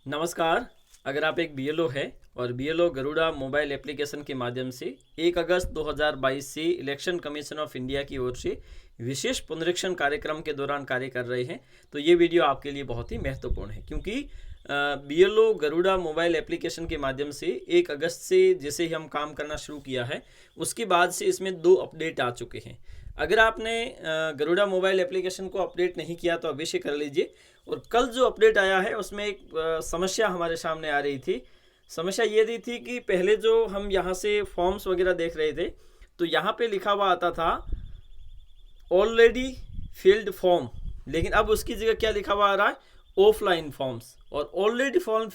नमस्कार। अगर आप एक बीएलओ है और बीएलओ गरुड़ा मोबाइल एप्लीकेशन के माध्यम से 1 अगस्त 2022 से इलेक्शन कमीशन ऑफ इंडिया की ओर से विशेष पुनरीक्षण कार्यक्रम के दौरान कार्य कर रहे हैं तो ये वीडियो आपके लिए बहुत ही महत्वपूर्ण है, क्योंकि बीएलओ गरुड़ा मोबाइल एप्लीकेशन के माध्यम से 1 अगस्त से जैसे ही हम काम करना शुरू किया है उसके बाद से इसमें 2 अपडेट आ चुके हैं। अगर आपने गरुड़ा मोबाइल एप्लीकेशन को अपडेट नहीं किया तो अवश्य कर लीजिए। और कल जो अपडेट आया है उसमें एक समस्या हमारे सामने आ रही थी। समस्या ये दी थी कि पहले जो हम यहाँ से फॉर्म्स वगैरह देख रहे थे तो यहाँ पे लिखा हुआ आता था ऑलरेडी फिल्ड फॉर्म, लेकिन अब उसकी जगह क्या लिखा हुआ आ रहा है, ऑफलाइन फॉर्म्स। और ऑलरेडी फॉर्म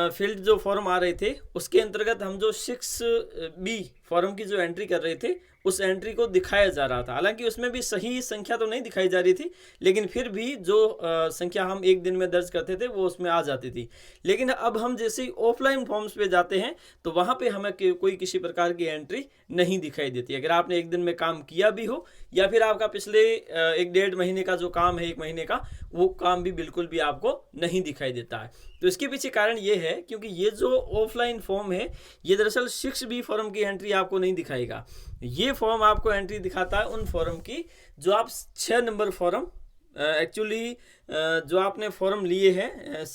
फिल्ड जो फॉर्म आ रहे थे उसके अंतर्गत हम जो 6B फॉर्म की जो एंट्री कर रहे थे उस एंट्री को दिखाया जा रहा था। हालांकि उसमें भी सही संख्या तो नहीं दिखाई जा रही थी, लेकिन फिर भी जो संख्या हम एक दिन में दर्ज करते थे वो उसमें आ जाती थी। लेकिन अब हम जैसे ही ऑफलाइन फॉर्म्स पे जाते हैं तो वहाँ पे हमें कोई किसी प्रकार की एंट्री नहीं दिखाई देती। अगर आपने एक दिन में काम किया भी हो या फिर आपका पिछले 1-1.5 महीने का जो काम है, 1 महीने का, वो काम भी बिल्कुल भी आपको नहीं दिखाई देता है। तो इसके पीछे कारण ये है क्योंकि ये जो ऑफलाइन फॉर्म है ये दरअसल 6B फॉर्म की एंट्री आपको नहीं दिखाएगा। ये फॉर्म आपको एंट्री दिखाता है उन फॉर्म की जो आप 6 नंबर फॉर्म एक्चुअली जो आपने फॉर्म लिए हैं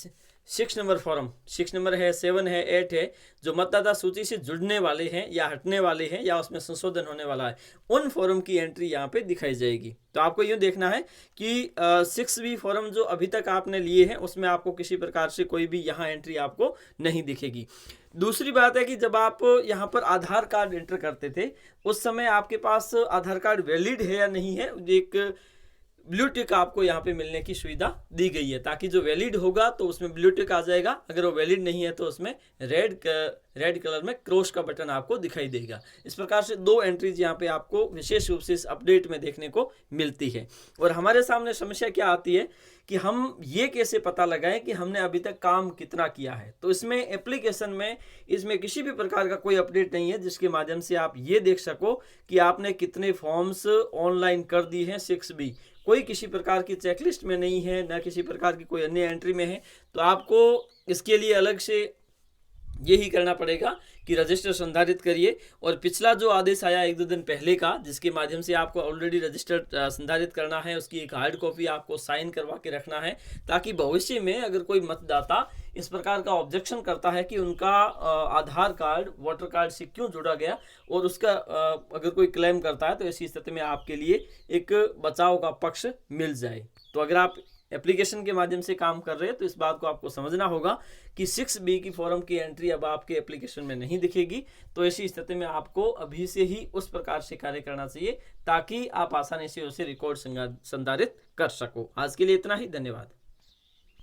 6 नंबर फॉर्म, 6 नंबर है, 7 है, 8 है, जो मतदाता सूची से जुड़ने वाले हैं या हटने वाले हैं या उसमें संशोधन होने वाला है, उन फॉर्म की एंट्री यहाँ पे दिखाई जाएगी। तो आपको यूँ देखना है कि 6B फॉर्म जो अभी तक आपने लिए हैं उसमें आपको किसी प्रकार से कोई भी यहाँ एंट्री आपको नहीं दिखेगी। दूसरी बात है कि जब आप यहाँ पर आधार कार्ड एंटर करते थे उस समय आपके पास आधार कार्ड वैलिड है या नहीं है, एक ब्लू टिक आपको यहाँ पे मिलने की सुविधा दी गई है, ताकि जो वैलिड होगा तो उसमें ब्लू टिक आ जाएगा, अगर वो वैलिड नहीं है तो उसमें रेड कलर में क्रॉस का बटन आपको दिखाई देगा। इस प्रकार से 2 एंट्रीज यहाँ पे आपको विशेष रूप से इस अपडेट में देखने को मिलती है। और हमारे सामने समस्या क्या आती है कि हम ये कैसे पता लगाएं कि हमने अभी तक काम कितना किया है। तो इसमें एप्लीकेशन में इसमें किसी भी प्रकार का कोई अपडेट नहीं है जिसके माध्यम से आप ये देख सको कि आपने कितने फॉर्म्स ऑनलाइन कर दी हैं 6B। कोई किसी प्रकार की चेकलिस्ट में नहीं है, ना किसी प्रकार की कोई अन्य एंट्री में है। तो आपको इसके लिए अलग से यही करना पड़ेगा कि रजिस्टर संधारित करिए। और पिछला जो आदेश आया 1-2 दिन पहले का, जिसके माध्यम से आपको ऑलरेडी रजिस्टर संधारित करना है, उसकी एक हार्ड कॉपी आपको साइन करवा के रखना है, ताकि भविष्य में अगर कोई मतदाता इस प्रकार का ऑब्जेक्शन करता है कि उनका आधार कार्ड वोटर कार्ड से क्यों जुड़ा गया और उसका अगर कोई क्लेम करता है तो ऐसी स्थिति में आपके लिए एक बचाव का पक्ष मिल जाए। तो अगर आप एप्लीकेशन के माध्यम से काम कर रहे हैं तो इस बात को आपको समझना होगा कि 6B की फॉर्म की एंट्री अब आपके एप्लीकेशन में नहीं दिखेगी। तो ऐसी स्थिति में आपको अभी से ही उस प्रकार से कार्य करना चाहिए ताकि आप आसानी से उसे रिकॉर्ड संधारित कर सको। आज के लिए इतना ही, धन्यवाद।